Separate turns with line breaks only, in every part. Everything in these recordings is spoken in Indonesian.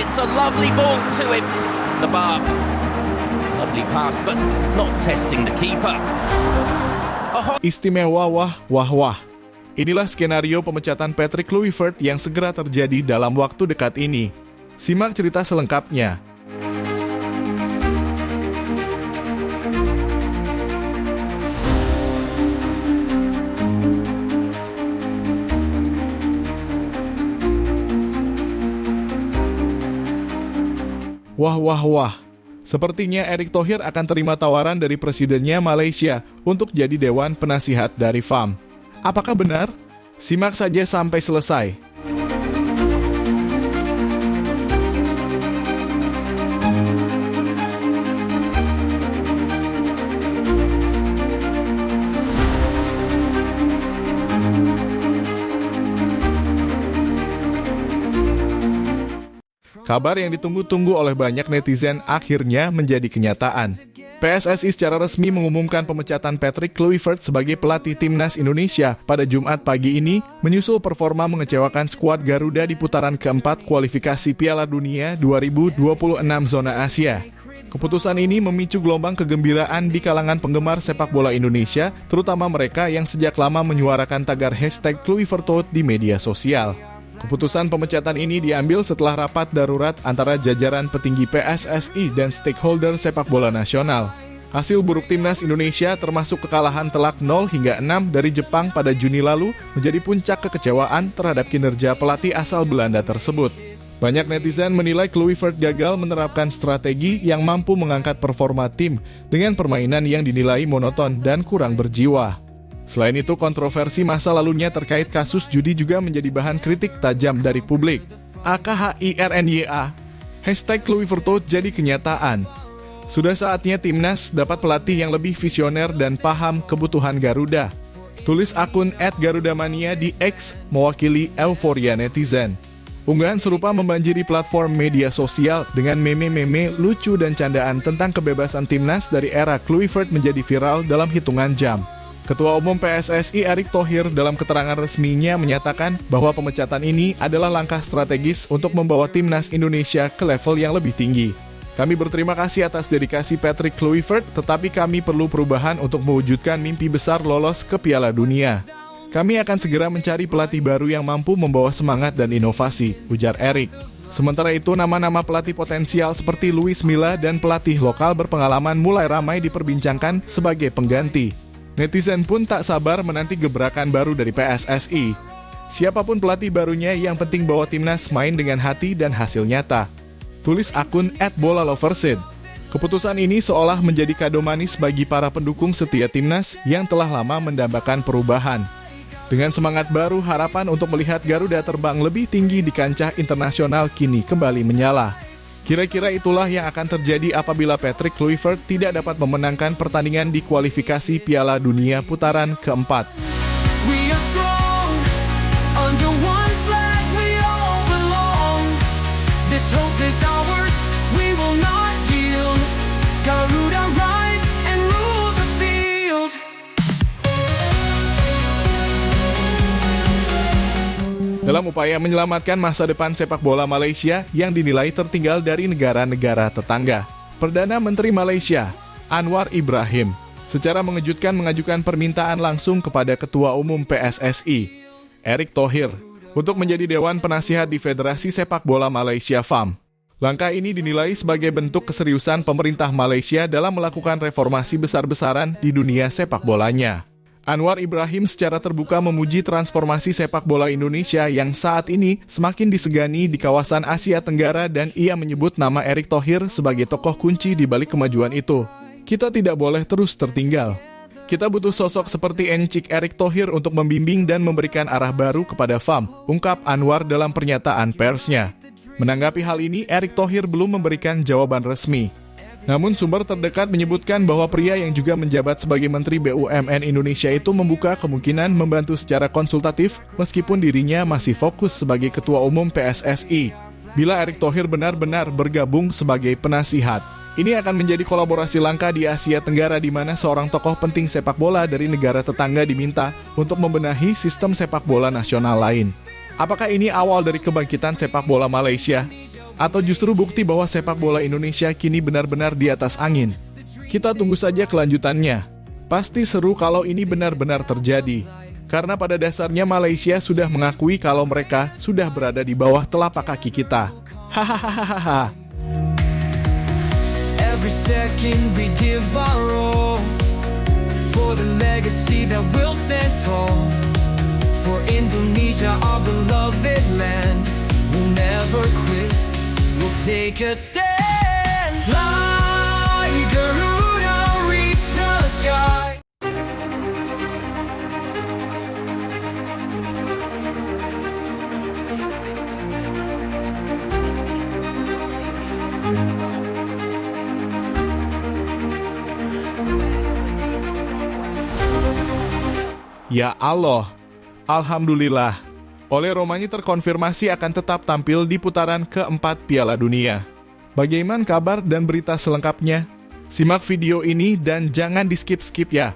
It's a lovely ball to him. The bar. Lovely pass, but not testing the keeper.
Istimewa wah. Inilah skenario pemecatan Patrick Kluivert yang segera terjadi dalam waktu dekat ini. Simak cerita selengkapnya. Wah. Sepertinya Erick Thohir akan terima tawaran dari presidennya Malaysia untuk jadi Dewan Penasihat dari FAM. Apakah benar? Simak saja sampai selesai. Kabar yang ditunggu-tunggu oleh banyak netizen akhirnya menjadi kenyataan. PSSI secara resmi mengumumkan pemecatan Patrick Kluivert sebagai pelatih Timnas Indonesia pada Jumat pagi ini, menyusul performa mengecewakan skuad Garuda di putaran keempat kualifikasi Piala Dunia 2026 zona Asia. Keputusan ini memicu gelombang kegembiraan di kalangan penggemar sepak bola Indonesia, terutama mereka yang sejak lama menyuarakan tagar #KluivertOut di media sosial. Keputusan pemecatan ini diambil setelah rapat darurat antara jajaran petinggi PSSI dan stakeholder sepak bola nasional. Hasil buruk Timnas Indonesia termasuk kekalahan telak 0-6 dari Jepang pada Juni lalu menjadi puncak kekecewaan terhadap kinerja pelatih asal Belanda tersebut. Banyak netizen menilai Kluivert gagal menerapkan strategi yang mampu mengangkat performa tim dengan permainan yang dinilai monoton dan kurang berjiwa. Selain itu, kontroversi masa lalunya terkait kasus judi juga menjadi bahan kritik tajam dari publik. AKHIRNYA, #KluivertOut jadi kenyataan. Sudah saatnya Timnas dapat pelatih yang lebih visioner dan paham kebutuhan Garuda. Tulis akun @GarudaMania di X mewakili euforia netizen. Unggahan serupa membanjiri platform media sosial dengan meme-meme lucu dan candaan tentang kebebasan Timnas dari era Kluivert menjadi viral dalam hitungan jam. Ketua Umum PSSI Erick Thohir dalam keterangan resminya menyatakan bahwa pemecatan ini adalah langkah strategis untuk membawa Timnas Indonesia ke level yang lebih tinggi. Kami berterima kasih atas dedikasi Patrick Kluivert, tetapi kami perlu perubahan untuk mewujudkan mimpi besar lolos ke Piala Dunia. Kami akan segera mencari pelatih baru yang mampu membawa semangat dan inovasi, ujar Erick. Sementara itu, nama-nama pelatih potensial seperti Luis Milla dan pelatih lokal berpengalaman mulai ramai diperbincangkan sebagai pengganti. Netizen pun tak sabar menanti gebrakan baru dari PSSI. Siapapun pelatih barunya, yang penting bawa Timnas main dengan hati dan hasil nyata. Tulis akun @bolaloversid. Keputusan ini seolah menjadi kado manis bagi para pendukung setia Timnas yang telah lama mendambakan perubahan. Dengan semangat baru, harapan untuk melihat Garuda terbang lebih tinggi di kancah internasional kini kembali menyala. Kira-kira itulah yang akan terjadi apabila Patrick Kluivert tidak dapat memenangkan pertandingan di kualifikasi Piala Dunia putaran keempat.
We are strong, under one flag we all belong. This hope is ours, we will not yield. Garuda rise and rule the field.
Dalam upaya menyelamatkan masa depan sepak bola Malaysia yang dinilai tertinggal dari negara-negara tetangga, Perdana Menteri Malaysia, Anwar Ibrahim, secara mengejutkan mengajukan permintaan langsung kepada Ketua Umum PSSI, Erick Thohir, untuk menjadi Dewan Penasihat di Federasi Sepak Bola Malaysia FAM. Langkah ini dinilai sebagai bentuk keseriusan pemerintah Malaysia dalam melakukan reformasi besar-besaran di dunia sepak bolanya. Anwar Ibrahim secara terbuka memuji transformasi sepak bola Indonesia yang saat ini semakin disegani di kawasan Asia Tenggara, dan ia menyebut nama Erick Thohir sebagai tokoh kunci di balik kemajuan itu. Kita tidak boleh terus tertinggal. Kita butuh sosok seperti Encik Erick Thohir untuk membimbing dan memberikan arah baru kepada FAM, ungkap Anwar dalam pernyataan persnya. Menanggapi hal ini, Erick Thohir belum memberikan jawaban resmi. Namun sumber terdekat menyebutkan bahwa pria yang juga menjabat sebagai Menteri BUMN Indonesia itu membuka kemungkinan membantu secara konsultatif meskipun dirinya masih fokus sebagai Ketua Umum PSSI. Bila Erick Thohir benar-benar bergabung sebagai penasihat, ini akan menjadi kolaborasi langka di Asia Tenggara di mana seorang tokoh penting sepak bola dari negara tetangga diminta untuk membenahi sistem sepak bola nasional lain. Apakah ini awal dari kebangkitan sepak bola Malaysia? Atau justru bukti bahwa sepak bola Indonesia kini benar-benar di atas angin? Kita tunggu saja kelanjutannya. Pasti seru kalau ini benar-benar terjadi. Karena pada dasarnya Malaysia sudah mengakui kalau mereka sudah berada di bawah telapak kaki kita. Hahaha.
Every second we give our all for the legacy that will stand tall. For Indonesia, our beloved land, we'll never quit. We'll take a stand. Fly, Garuda, reach the sky.
Ya Allah, Alhamdulillah, Ole Romanyi terkonfirmasi akan tetap tampil di putaran keempat Piala Dunia. Bagaimana kabar dan berita selengkapnya? Simak video ini dan jangan di-skip-skip ya.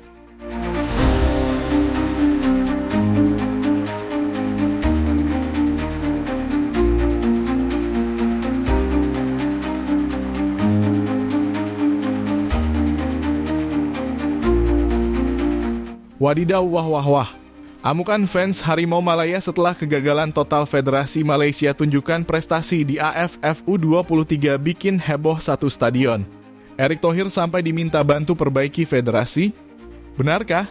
Wadidaw, wah wah wah. Amukan fans Harimau Malaya setelah kegagalan total Federasi Malaysia tunjukkan prestasi di AFF U23 bikin heboh satu stadion. Erick Thohir sampai diminta bantu perbaiki federasi. Benarkah?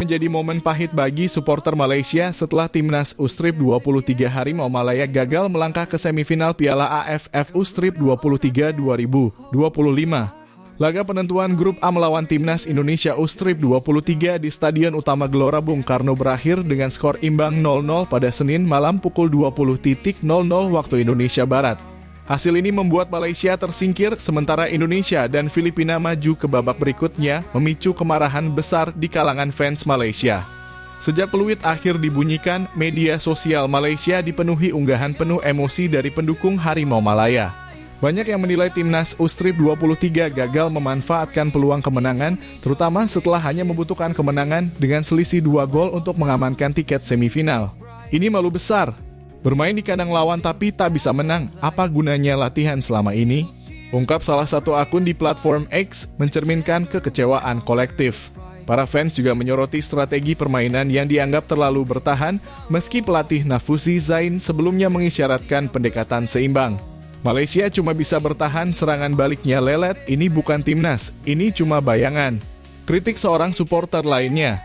Menjadi momen pahit bagi supporter Malaysia setelah timnas U-Strip 23 Harimau Malaya gagal melangkah ke semifinal Piala AFF U-Strip 23 2025. Laga penentuan grup A melawan timnas Indonesia U-Strip 23 di Stadion Utama Gelora Bung Karno berakhir dengan skor imbang 0-0 pada Senin malam pukul 20.00 waktu Indonesia Barat. Hasil ini membuat Malaysia tersingkir, sementara Indonesia dan Filipina maju ke babak berikutnya, memicu kemarahan besar di kalangan fans Malaysia. Sejak peluit akhir dibunyikan, media sosial Malaysia dipenuhi unggahan penuh emosi dari pendukung Harimau Malaya. Banyak yang menilai timnas U-Strip 23 gagal memanfaatkan peluang kemenangan, terutama setelah hanya membutuhkan kemenangan dengan selisih 2 gol untuk mengamankan tiket semifinal. Ini malu besar. Bermain di kandang lawan tapi tak bisa menang, apa gunanya latihan selama ini? Ungkap salah satu akun di platform X mencerminkan kekecewaan kolektif. Para fans juga menyoroti strategi permainan yang dianggap terlalu bertahan, meski pelatih Nafuzi Zain sebelumnya mengisyaratkan pendekatan seimbang. Malaysia cuma bisa bertahan, serangan baliknya lelet, ini bukan timnas, ini cuma bayangan. Kritik seorang supporter lainnya.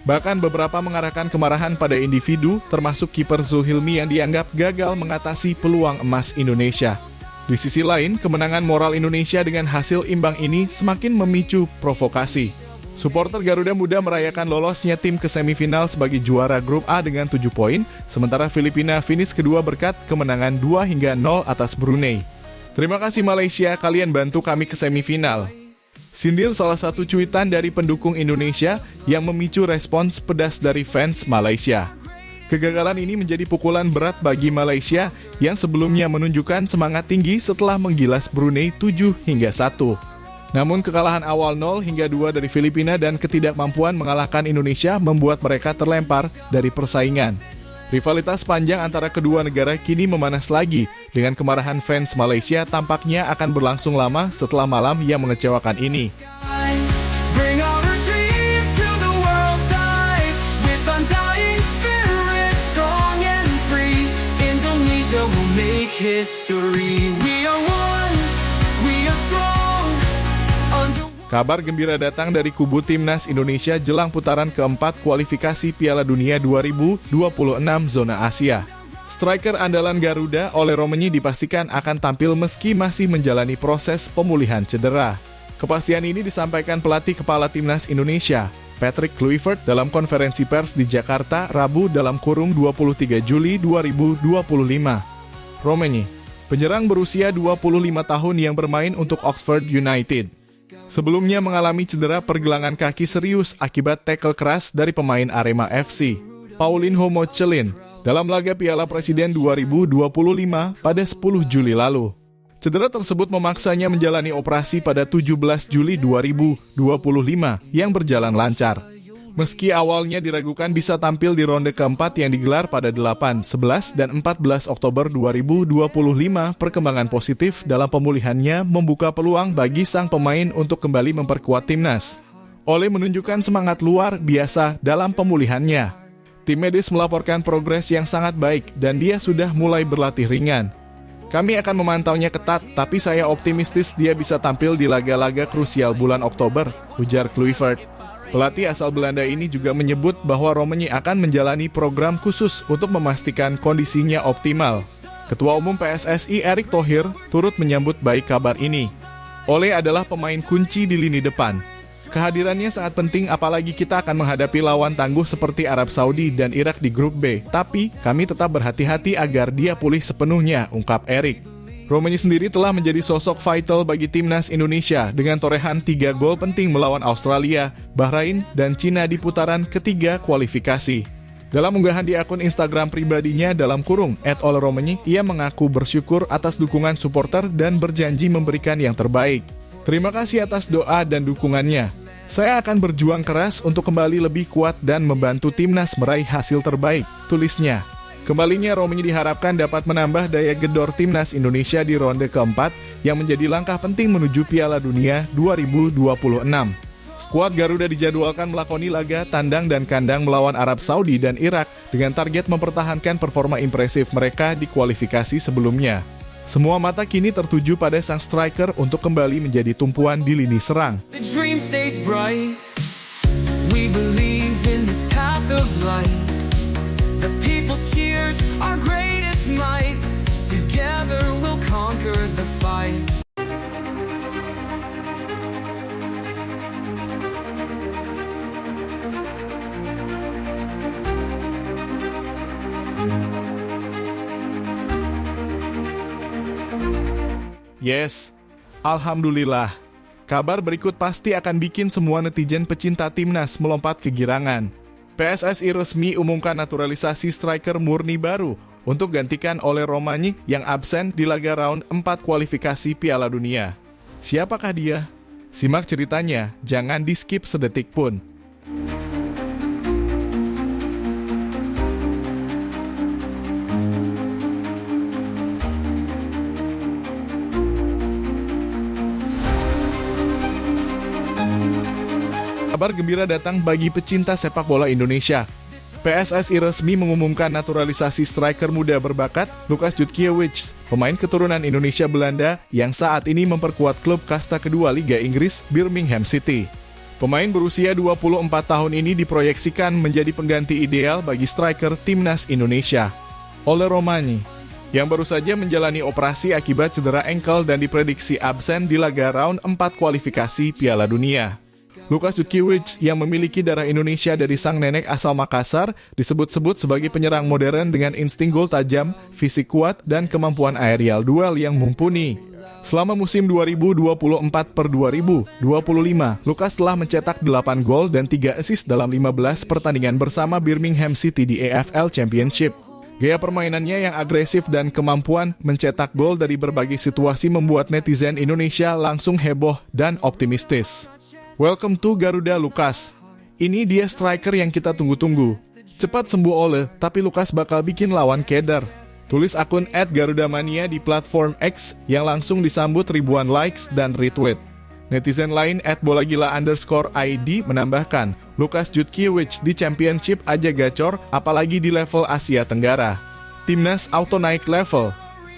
Bahkan beberapa mengarahkan kemarahan pada individu, termasuk kiper Zulhilmi yang dianggap gagal mengatasi peluang emas Indonesia. Di sisi lain, kemenangan moral Indonesia dengan hasil imbang ini semakin memicu provokasi. Supporter Garuda Muda merayakan lolosnya tim ke semifinal sebagai juara grup A dengan 7 poin, sementara Filipina finish kedua berkat kemenangan 2-0 atas Brunei. Terima kasih Malaysia, kalian bantu kami ke semifinal. Sindir salah satu cuitan dari pendukung Indonesia yang memicu respons pedas dari fans Malaysia. Kegagalan ini menjadi pukulan berat bagi Malaysia yang sebelumnya menunjukkan semangat tinggi setelah menggilas Brunei 7-1. Namun kekalahan awal 0-2 dari Filipina dan ketidakmampuan mengalahkan Indonesia membuat mereka terlempar dari persaingan. Rivalitas panjang antara kedua negara kini memanas lagi, dengan kemarahan fans Malaysia tampaknya akan berlangsung lama setelah malam yang mengecewakan ini.
Bring our dream to the world's eyes with undying spirit, strong and free. Indonesia will make history. We are one, we are strong.
Kabar gembira datang dari kubu timnas Indonesia jelang putaran keempat kualifikasi Piala Dunia 2026 zona Asia. Striker andalan Garuda, Ole Romanyi dipastikan akan tampil meski masih menjalani proses pemulihan cedera. Kepastian ini disampaikan pelatih kepala timnas Indonesia, Patrick Kluivert, dalam konferensi pers di Jakarta, Rabu dalam kurung 23 Juli 2025. Romanyi, penyerang berusia 25 tahun yang bermain untuk Oxford United, sebelumnya mengalami cedera pergelangan kaki serius akibat tackle keras dari pemain Arema FC, Paulinho Mochelin, dalam laga Piala Presiden 2025 pada 10 Juli lalu. Cedera tersebut memaksanya menjalani operasi pada 17 Juli 2025 yang berjalan lancar. Meski awalnya diragukan bisa tampil di ronde keempat yang digelar pada 8, 11, dan 14 Oktober 2025, perkembangan positif dalam pemulihannya membuka peluang bagi sang pemain untuk kembali memperkuat timnas. Ole menunjukkan semangat luar biasa dalam pemulihannya. Tim medis melaporkan progres yang sangat baik dan dia sudah mulai berlatih ringan. Kami akan memantaunya ketat, tapi saya optimistis dia bisa tampil di laga-laga krusial bulan Oktober, ujar Kluivert. Pelatih asal Belanda ini juga menyebut bahwa Romani akan menjalani program khusus untuk memastikan kondisinya optimal. Ketua Umum PSSI Erick Thohir turut menyambut baik kabar ini. Ole adalah pemain kunci di lini depan. Kehadirannya sangat penting apalagi kita akan menghadapi lawan tangguh seperti Arab Saudi dan Irak di grup B. Tapi kami tetap berhati-hati agar dia pulih sepenuhnya, ungkap Erick. Romani sendiri telah menjadi sosok vital bagi timnas Indonesia dengan torehan 3 gol penting melawan Australia, Bahrain, dan Cina di putaran ketiga kualifikasi. Dalam unggahan di akun Instagram pribadinya dalam kurung @oleromani, ia mengaku bersyukur atas dukungan supporter dan berjanji memberikan yang terbaik. Terima kasih atas doa dan dukungannya. Saya akan berjuang keras untuk kembali lebih kuat dan membantu timnas meraih hasil terbaik, tulisnya. Kembalinya Romani diharapkan dapat menambah daya gedor timnas Indonesia di ronde keempat yang menjadi langkah penting menuju Piala Dunia 2026. Skuad Garuda dijadwalkan melakoni laga tandang dan kandang melawan Arab Saudi dan Irak dengan target mempertahankan performa impresif mereka di kualifikasi sebelumnya. Semua mata kini tertuju pada sang striker untuk kembali menjadi tumpuan di lini serang.
The dream stays bright. We believe in this path of light. The people's cheers, our greatest might. Together we'll conquer the fight.
Yes, alhamdulillah. Kabar berikut pasti akan bikin semua netizen pecinta timnas melompat kegirangan. PSSI resmi umumkan naturalisasi striker murni baru untuk gantikan Ole Romani yang absen di laga round 4 kualifikasi Piala Dunia. Siapakah dia? Simak ceritanya, jangan di-skip sedetik pun. Kabar gembira datang bagi pecinta sepak bola Indonesia. PSSI resmi mengumumkan naturalisasi striker muda berbakat Lukas Jutkiewicz, pemain keturunan Indonesia Belanda yang saat ini memperkuat klub kasta kedua Liga Inggris, Birmingham City. Pemain berusia 24 tahun ini diproyeksikan menjadi pengganti ideal bagi striker timnas Indonesia, Ole Romani, yang baru saja menjalani operasi akibat cedera ankle dan diprediksi absen di laga round 4 kualifikasi Piala Dunia. Lukas Jutkiewicz yang memiliki darah Indonesia dari sang nenek asal Makassar disebut-sebut sebagai penyerang modern dengan insting gol tajam, fisik kuat, dan kemampuan aerial duel yang mumpuni. Selama musim 2024-2025, Lukas telah mencetak 8 gol dan 3 assist dalam 15 pertandingan bersama Birmingham City di EFL Championship. Gaya permainannya yang agresif dan kemampuan mencetak gol dari berbagai situasi membuat netizen Indonesia langsung heboh dan optimistis. Welcome to Garuda, Lukas. Ini dia striker yang kita tunggu-tunggu. Cepat sembuh Ole, tapi Lukas bakal bikin lawan keder. Tulis akun @garudamania di platform X yang langsung disambut ribuan likes dan retweet. Netizen lain @bolagila_id menambahkan, Lukas Jutkiewicz di Championship aja gacor, apalagi di level Asia Tenggara. Timnas auto naik level.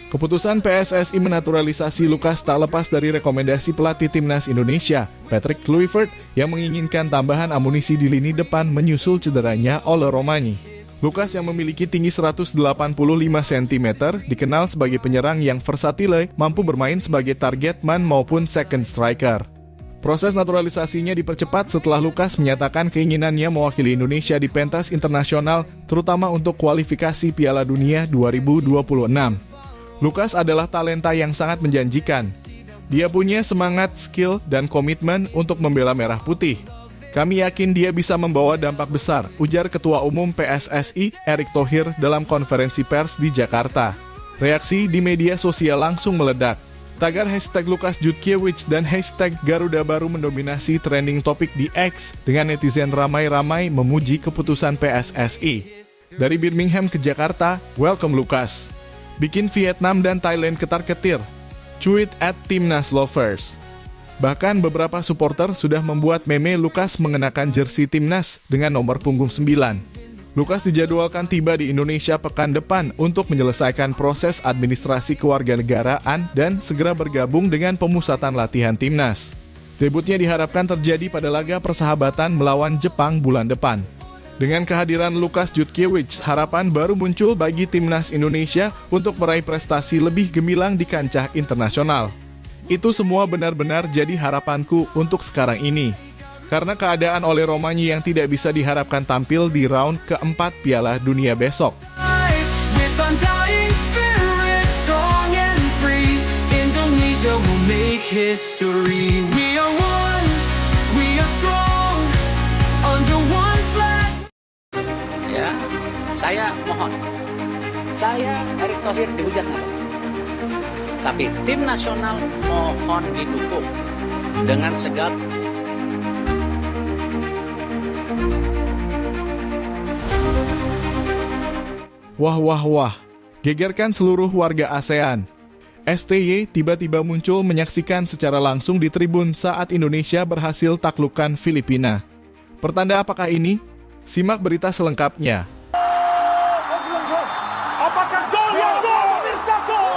Keputusan PSSI menaturalisasi Lukas tak lepas dari rekomendasi pelatih Timnas Indonesia, Patrick Kluivert, yang menginginkan tambahan amunisi di lini depan menyusul cederanya Ole Romani. Lukas yang memiliki tinggi 185 cm dikenal sebagai penyerang yang versatile, mampu bermain sebagai target man maupun second striker. Proses naturalisasinya dipercepat setelah Lukas menyatakan keinginannya mewakili Indonesia di pentas internasional, terutama untuk kualifikasi Piala Dunia 2026. Lukas adalah talenta yang sangat menjanjikan. Dia punya semangat, skill, dan komitmen untuk membela merah putih. Kami yakin dia bisa membawa dampak besar, ujar Ketua Umum PSSI Erick Thohir dalam konferensi pers di Jakarta. Reaksi di media sosial langsung meledak. Tagar hashtag Lukas Jutkiewicz dan hashtag Garuda baru mendominasi trending topik di X dengan netizen ramai-ramai memuji keputusan PSSI. Dari Birmingham ke Jakarta, welcome Lukas. Bikin Vietnam dan Thailand ketar-ketir. Cuit @timnaslovers. Bahkan beberapa supporter sudah membuat meme Lukas mengenakan jersey timnas dengan nomor punggung 9. Lukas dijadwalkan tiba di Indonesia pekan depan untuk menyelesaikan proses administrasi kewarganegaraan dan segera bergabung dengan pemusatan latihan timnas. Debutnya diharapkan terjadi pada laga persahabatan melawan Jepang bulan depan. Dengan kehadiran Lukas Jutkiewicz, harapan baru muncul bagi timnas Indonesia untuk meraih prestasi lebih gemilang di kancah internasional. Itu semua benar-benar jadi harapanku untuk sekarang ini. Karena keadaan oleh Romanyi yang tidak bisa diharapkan tampil di round keempat Piala Dunia besok.
With undying spirit, strong and free, Indonesia will make history. We are one, we are strong, under one flag.
Ya, saya mohon, saya Erick Thohir dihujat nggak apa-apa. Tapi tim nasional mohon didukung dengan segala.
Wah wah wah, gegerkan seluruh warga ASEAN. STY tiba-tiba muncul menyaksikan secara langsung di tribun saat Indonesia berhasil taklukkan Filipina. Pertanda apakah ini? Simak berita selengkapnya.
Apakah gol yang gol? Pemirsa gol!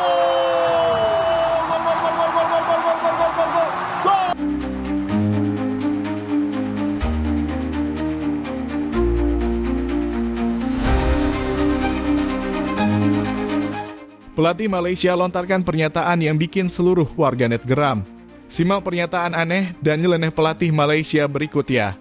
Pelatih Malaysia lontarkan pernyataan yang bikin seluruh warganet geram. Simak pernyataan aneh dan nyeleneh pelatih Malaysia berikut ya.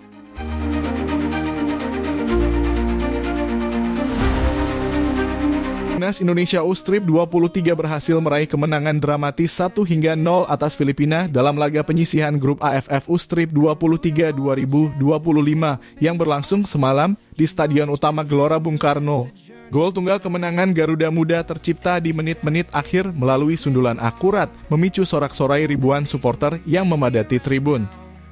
Timnas Indonesia U-Strip 23 berhasil meraih kemenangan dramatis 1-0 atas Filipina dalam laga penyisihan grup AFF U-Strip 23 2025 yang berlangsung semalam di Stadion Utama Gelora Bung Karno. Gol tunggal kemenangan Garuda Muda tercipta di menit-menit akhir melalui sundulan akurat, memicu sorak-sorai ribuan supporter yang memadati tribun.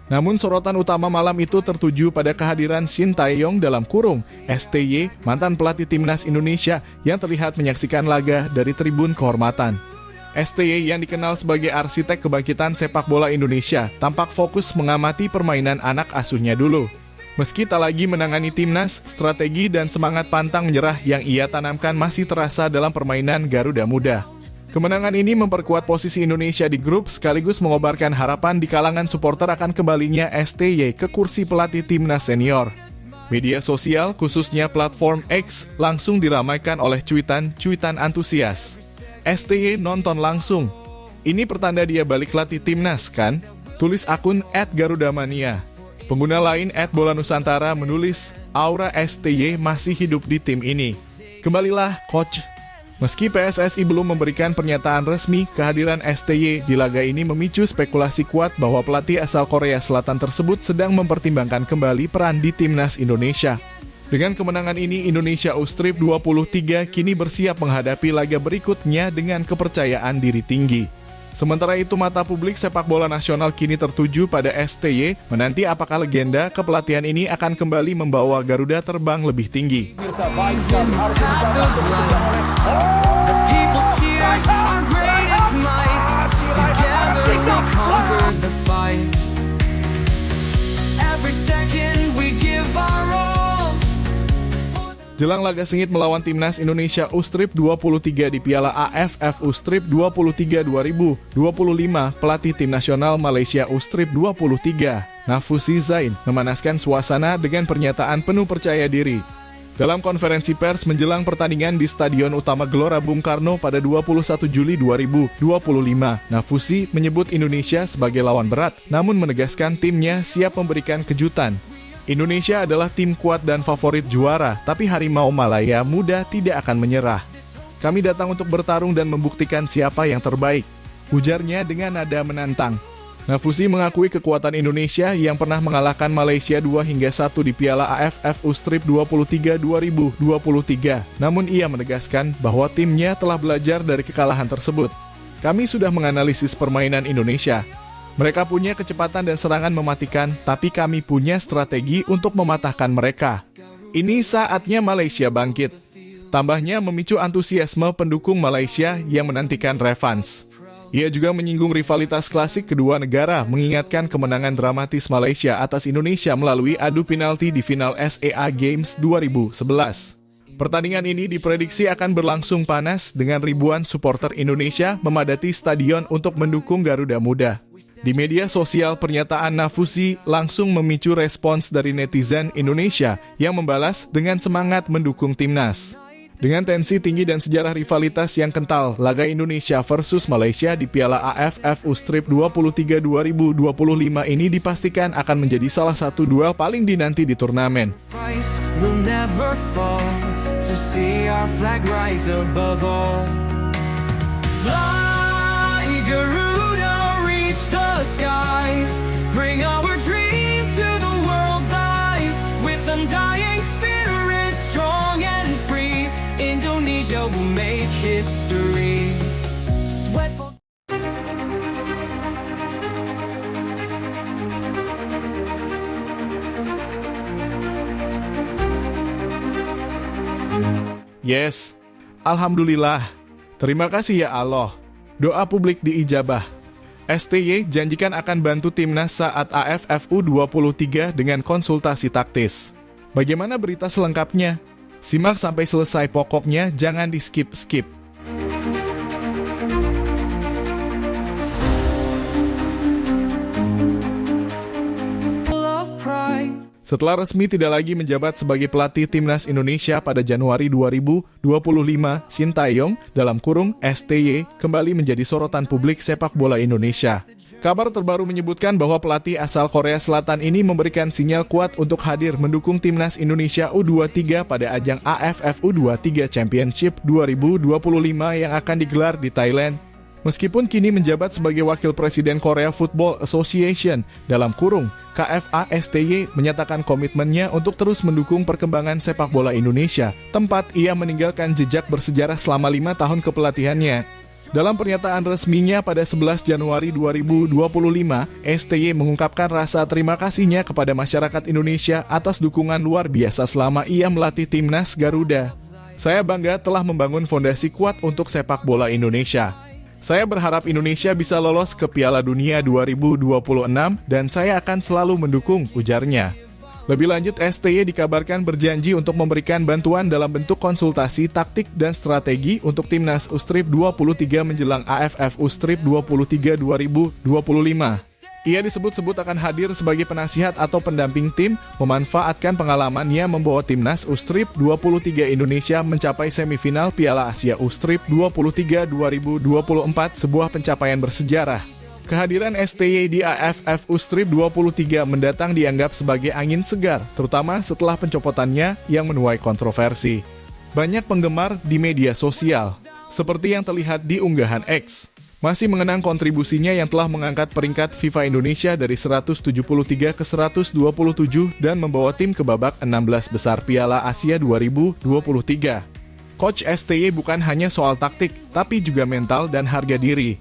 Namun sorotan utama malam itu tertuju pada kehadiran Shin Tae-yong dalam kurung, STY, mantan pelatih timnas Indonesia yang terlihat menyaksikan laga dari tribun kehormatan. STY yang dikenal sebagai arsitek kebangkitan sepak bola Indonesia tampak fokus mengamati permainan anak asuhnya dulu. Meski tak lagi menangani timnas, strategi dan semangat pantang menyerah yang ia tanamkan masih terasa dalam permainan Garuda Muda. Kemenangan ini memperkuat posisi Indonesia di grup sekaligus mengobarkan harapan di kalangan supporter akan kembalinya STY ke kursi pelatih timnas senior. Media sosial, khususnya platform X, langsung diramaikan oleh cuitan antusias. STY nonton langsung. Ini pertanda dia balik latih timnas, kan? Tulis akun @garudamania. Pengguna lain @bolanusantara menulis, aura STY masih hidup di tim ini. Kembalilah, coach. Meski PSSI belum memberikan pernyataan resmi, kehadiran STY di laga ini memicu spekulasi kuat bahwa pelatih asal Korea Selatan tersebut sedang mempertimbangkan kembali peran di timnas Indonesia. Dengan kemenangan ini, Indonesia U-Strip 23 kini bersiap menghadapi laga berikutnya dengan kepercayaan diri tinggi. Sementara itu, mata publik sepak bola nasional kini tertuju pada STY, menanti apakah legenda kepelatihan ini akan kembali membawa Garuda terbang lebih tinggi.
The people's cheers, our greatest might. Together we conquer the fight. Every second we give our all.
Jelang laga sengit melawan timnas Indonesia U-Strip 23 di Piala AFF U-Strip 23 2025, pelatih tim nasional Malaysia U-Strip 23, Nafusi Zain, memanaskan suasana dengan pernyataan penuh percaya diri. Dalam konferensi pers menjelang pertandingan di Stadion Utama Gelora Bung Karno pada 21 Juli 2025, Nafusi menyebut Indonesia sebagai lawan berat, namun menegaskan timnya siap memberikan kejutan. Indonesia adalah tim kuat dan favorit juara, tapi Harimau Malaya Muda tidak akan menyerah. Kami datang untuk bertarung dan membuktikan siapa yang terbaik, ujarnya dengan nada menantang. Nafusi mengakui kekuatan Indonesia yang pernah mengalahkan Malaysia 2-1 di Piala AFF U-Strip 23 2023. Namun ia menegaskan bahwa timnya telah belajar dari kekalahan tersebut. Kami sudah menganalisis permainan Indonesia. Mereka punya kecepatan dan serangan mematikan, tapi kami punya strategi untuk mematahkan mereka. Ini saatnya Malaysia bangkit. Tambahnya memicu antusiasme pendukung Malaysia yang menantikan revanse. Ia juga menyinggung rivalitas klasik kedua negara, mengingatkan kemenangan dramatis Malaysia atas Indonesia melalui adu penalti di final SEA Games 2011. Pertandingan ini diprediksi akan berlangsung panas dengan ribuan supporter Indonesia memadati stadion untuk mendukung Garuda Muda. Di media sosial, pernyataan Nafusi langsung memicu respons dari netizen Indonesia yang membalas dengan semangat mendukung timnas. Dengan tensi tinggi dan sejarah rivalitas yang kental, laga Indonesia versus Malaysia di Piala AFF U-Strip 23 2025 ini dipastikan akan menjadi salah satu duel paling dinanti di turnamen.
Price will never fall to see our flag rise above all. Fly, Garuda, reach the skies. Bring our dream to the world's eyes. With undying spirit, strong and free, Indonesia will make history. Sweat falls.
Yes, Alhamdulillah. Terima kasih ya Allah. Doa publik diijabah. STY janjikan akan bantu timnas saat AFF U23 dengan konsultasi taktis. Bagaimana berita selengkapnya? Simak sampai selesai, pokoknya jangan di-skip-skip.
Of pride.
Setelah resmi tidak lagi menjabat sebagai pelatih timnas Indonesia pada Januari 2025, Shin Tae-yong dalam kurung STY kembali menjadi sorotan publik sepak bola Indonesia. Kabar terbaru menyebutkan bahwa pelatih asal Korea Selatan ini memberikan sinyal kuat untuk hadir mendukung timnas Indonesia U23 pada ajang AFF U23 Championship 2025 yang akan digelar di Thailand. Meskipun kini menjabat sebagai Wakil Presiden Korea Football Association dalam kurung, KFA STY menyatakan komitmennya untuk terus mendukung perkembangan sepak bola Indonesia, tempat ia meninggalkan jejak bersejarah selama 5 tahun kepelatihannya. Dalam pernyataan resminya pada 11 Januari 2025, STY mengungkapkan rasa terima kasihnya kepada masyarakat Indonesia atas dukungan luar biasa selama ia melatih timnas Garuda. Saya bangga telah membangun fondasi kuat untuk sepak bola Indonesia. Saya berharap Indonesia bisa lolos ke Piala Dunia 2026 dan saya akan selalu mendukung, ujarnya. Lebih lanjut, STY dikabarkan berjanji untuk memberikan bantuan dalam bentuk konsultasi taktik dan strategi untuk timnas U-Strip 23 menjelang AFF U-Strip 23 2025. Ia disebut-sebut akan hadir sebagai penasihat atau pendamping tim, memanfaatkan pengalamannya membawa timnas U-Strip 23 Indonesia mencapai semifinal Piala Asia U-Strip 23 2024, sebuah pencapaian bersejarah. Kehadiran STY di AFF U-Strip 23 mendatang dianggap sebagai angin segar, terutama setelah pencopotannya yang menuai kontroversi. Banyak penggemar di media sosial, seperti yang terlihat di unggahan X, masih mengenang kontribusinya yang telah mengangkat peringkat FIFA Indonesia dari 173 ke 127 dan membawa tim ke babak 16 besar Piala Asia 2023. Coach STY bukan hanya soal taktik, tapi juga mental dan harga diri.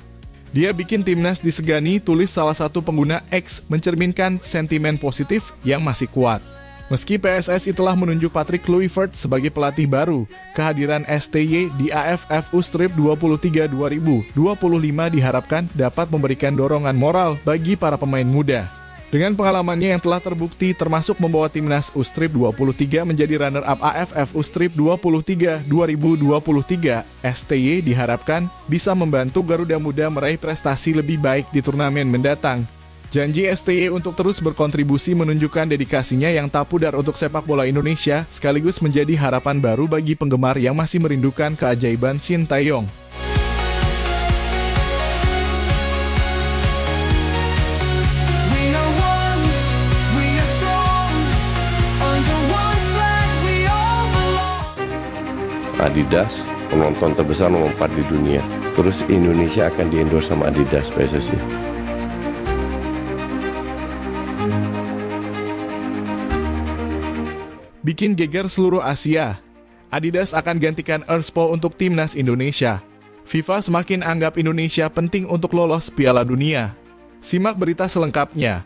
Dia bikin timnas disegani, tulis salah satu pengguna X, mencerminkan sentimen positif yang masih kuat. Meski PSSI telah menunjuk Patrick Kluivert sebagai pelatih baru, kehadiran STY di AFF U-Strip 23 2025 diharapkan dapat memberikan dorongan moral bagi para pemain muda. Dengan pengalamannya yang telah terbukti termasuk membawa timnas U-Strip 23 menjadi runner-up AFF U-Strip 23 2023, STY diharapkan bisa membantu Garuda Muda meraih prestasi lebih baik di turnamen mendatang. Janji STY untuk terus berkontribusi menunjukkan dedikasinya yang tak pudar untuk sepak bola Indonesia, sekaligus menjadi harapan baru bagi penggemar yang masih merindukan keajaiban Shin Tae-yong.
Adidas, penonton terbesar nomor 4 di dunia. Terus Indonesia akan di-endorse sama Adidas PSSI.
Bikin geger seluruh Asia. Adidas akan gantikan Earthpo untuk timnas Indonesia. FIFA semakin anggap Indonesia penting untuk lolos Piala Dunia. Simak berita selengkapnya.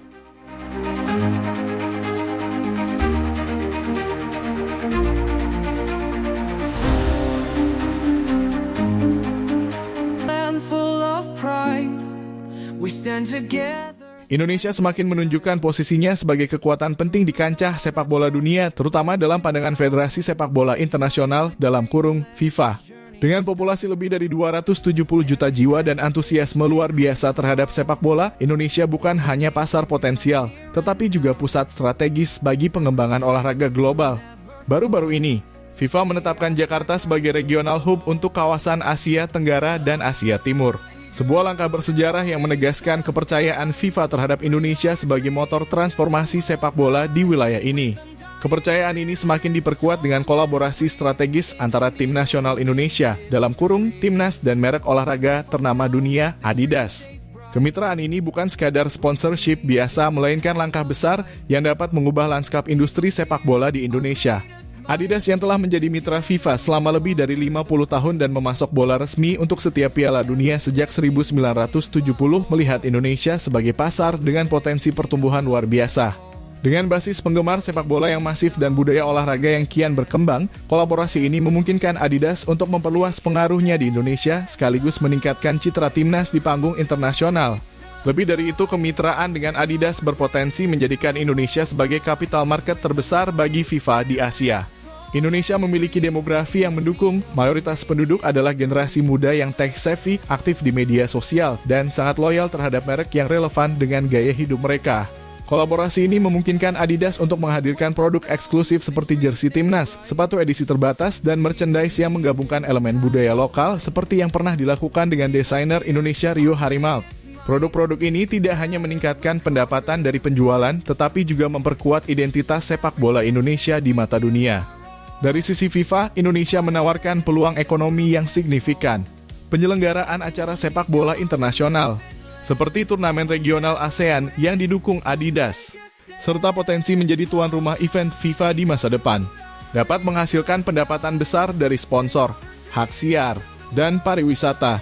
Land full of pride, we stand together.
Indonesia semakin menunjukkan posisinya sebagai kekuatan penting di kancah sepak bola dunia, terutama dalam pandangan Federasi Sepak Bola Internasional dalam kurung FIFA. Dengan populasi lebih dari 270 juta jiwa dan antusiasme luar biasa terhadap sepak bola, Indonesia bukan hanya pasar potensial, tetapi juga pusat strategis bagi pengembangan olahraga global. Baru-baru ini, FIFA menetapkan Jakarta sebagai regional hub untuk kawasan Asia Tenggara dan Asia Timur. Sebuah langkah bersejarah yang menegaskan kepercayaan FIFA terhadap Indonesia sebagai motor transformasi sepak bola di wilayah ini. Kepercayaan ini semakin diperkuat dengan kolaborasi strategis antara Tim Nasional Indonesia dalam kurung Timnas dan merek olahraga ternama dunia Adidas. Kemitraan ini bukan sekadar sponsorship biasa, melainkan langkah besar yang dapat mengubah lanskap industri sepak bola di Indonesia. Adidas yang telah menjadi mitra FIFA selama lebih dari 50 tahun dan memasok bola resmi untuk setiap Piala Dunia sejak 1970 melihat Indonesia sebagai pasar dengan potensi pertumbuhan luar biasa. Dengan basis penggemar sepak bola yang masif dan budaya olahraga yang kian berkembang, kolaborasi ini memungkinkan Adidas untuk memperluas pengaruhnya di Indonesia sekaligus meningkatkan citra timnas di panggung internasional. Lebih dari itu, kemitraan dengan Adidas berpotensi menjadikan Indonesia sebagai capital market terbesar bagi FIFA di Asia. Indonesia memiliki demografi yang mendukung, mayoritas penduduk adalah generasi muda yang tech-savvy, aktif di media sosial, dan sangat loyal terhadap merek yang relevan dengan gaya hidup mereka. Kolaborasi ini memungkinkan Adidas untuk menghadirkan produk eksklusif seperti jersey timnas, sepatu edisi terbatas, dan merchandise yang menggabungkan elemen budaya lokal seperti yang pernah dilakukan dengan desainer Indonesia Rio Harimalt. Produk-produk ini tidak hanya meningkatkan pendapatan dari penjualan, tetapi juga memperkuat identitas sepak bola Indonesia di mata dunia. Dari sisi FIFA, Indonesia menawarkan peluang ekonomi yang signifikan. Penyelenggaraan acara sepak bola internasional, seperti turnamen regional ASEAN yang didukung Adidas, serta potensi menjadi tuan rumah event FIFA di masa depan, dapat menghasilkan pendapatan besar dari sponsor, hak siar, dan pariwisata.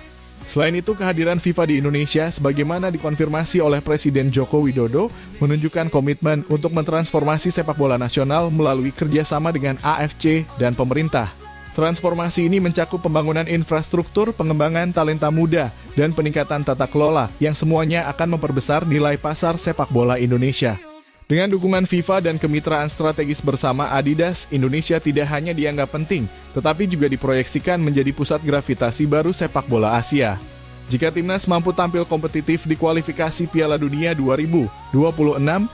Selain itu, kehadiran FIFA di Indonesia sebagaimana dikonfirmasi oleh Presiden Joko Widodo menunjukkan komitmen untuk mentransformasi sepak bola nasional melalui kerjasama dengan AFC dan pemerintah. Transformasi ini mencakup pembangunan infrastruktur, pengembangan talenta muda, dan peningkatan tata kelola yang semuanya akan memperbesar nilai pasar sepak bola Indonesia. Dengan dukungan FIFA dan kemitraan strategis bersama Adidas, Indonesia tidak hanya dianggap penting, tetapi juga diproyeksikan menjadi pusat gravitasi baru sepak bola Asia. Jika timnas mampu tampil kompetitif di kualifikasi Piala Dunia 2026,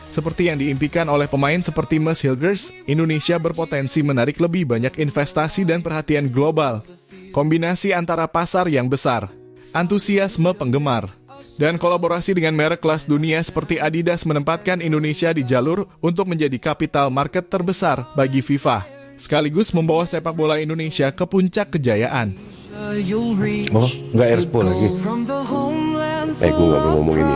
seperti yang diimpikan oleh pemain seperti Mads Hilgers, Indonesia berpotensi menarik lebih banyak investasi dan perhatian global. Kombinasi antara pasar yang besar, antusiasme penggemar, dan kolaborasi dengan merek kelas dunia seperti Adidas menempatkan Indonesia di jalur untuk menjadi capital market terbesar bagi FIFA, sekaligus membawa sepak bola Indonesia ke puncak kejayaan.
Oh, nggak Erspo lagi? Gue nggak mau ngomong ini.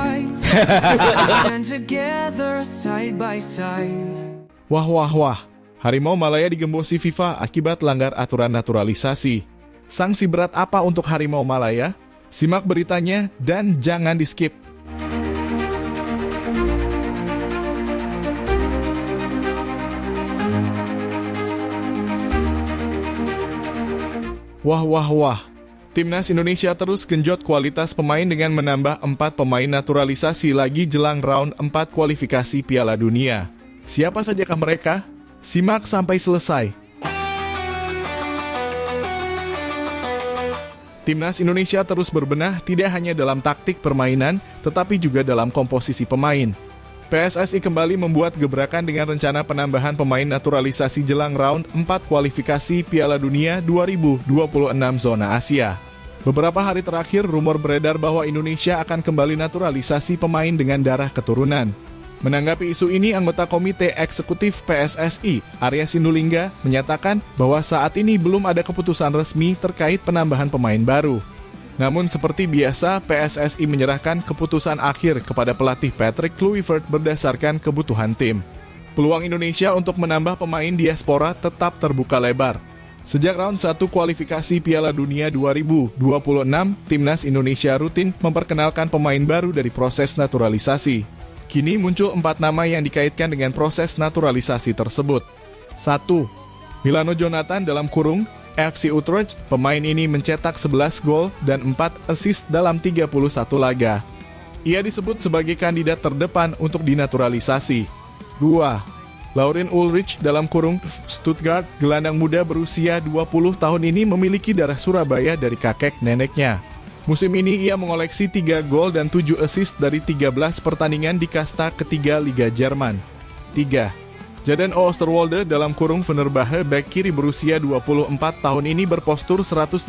Wah. Harimau Malaya digembosi FIFA akibat langgar aturan naturalisasi. Sanksi berat apa untuk Harimau Malaya? Simak beritanya dan jangan di-skip. Wah. Timnas Indonesia terus genjot kualitas pemain dengan menambah 4 pemain naturalisasi lagi jelang round 4 kualifikasi Piala Dunia. Siapa sajakah mereka? Simak sampai selesai. Timnas Indonesia terus berbenah tidak hanya dalam taktik permainan, tetapi juga dalam komposisi pemain. PSSI kembali membuat gebrakan dengan rencana penambahan pemain naturalisasi jelang round 4 kualifikasi Piala Dunia 2026 zona Asia. Beberapa hari terakhir, rumor beredar bahwa Indonesia akan kembali naturalisasi pemain dengan darah keturunan. Menanggapi isu ini, anggota Komite Eksekutif PSSI, Arya Sinulinga, menyatakan bahwa saat ini belum ada keputusan resmi terkait penambahan pemain baru. Namun seperti biasa, PSSI menyerahkan keputusan akhir kepada pelatih Patrick Kluivert berdasarkan kebutuhan tim. Peluang Indonesia untuk menambah pemain diaspora tetap terbuka lebar. Sejak round 1 kualifikasi Piala Dunia 2026, Timnas Indonesia rutin memperkenalkan pemain baru dari proses naturalisasi. Kini muncul 4 nama yang dikaitkan dengan proses naturalisasi tersebut. 1. Milano Jonathan (FC Utrecht). Pemain ini mencetak 11 gol dan 4 assist dalam 31 laga. Ia disebut sebagai kandidat terdepan untuk dinaturalisasi. 2. Lauren Ulrich (Stuttgart). Gelandang muda berusia 20 tahun ini memiliki darah Surabaya dari kakek neneknya. Musim ini ia mengoleksi 3 gol dan 7 assist dari 13 pertandingan di kasta ketiga Liga Jerman. 3. Jaden Oosterwolde (Fenerbahce). Bek kiri berusia 24 tahun ini berpostur 189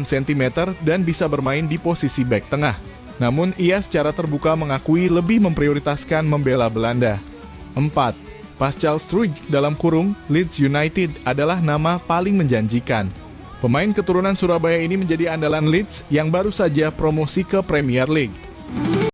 cm dan bisa bermain di posisi bek tengah. Namun ia secara terbuka mengakui lebih memprioritaskan membela Belanda. 4. Pascal Struijk (Leeds United) adalah nama paling menjanjikan. Pemain keturunan Surabaya ini menjadi andalan Leeds yang baru saja promosi ke Premier League.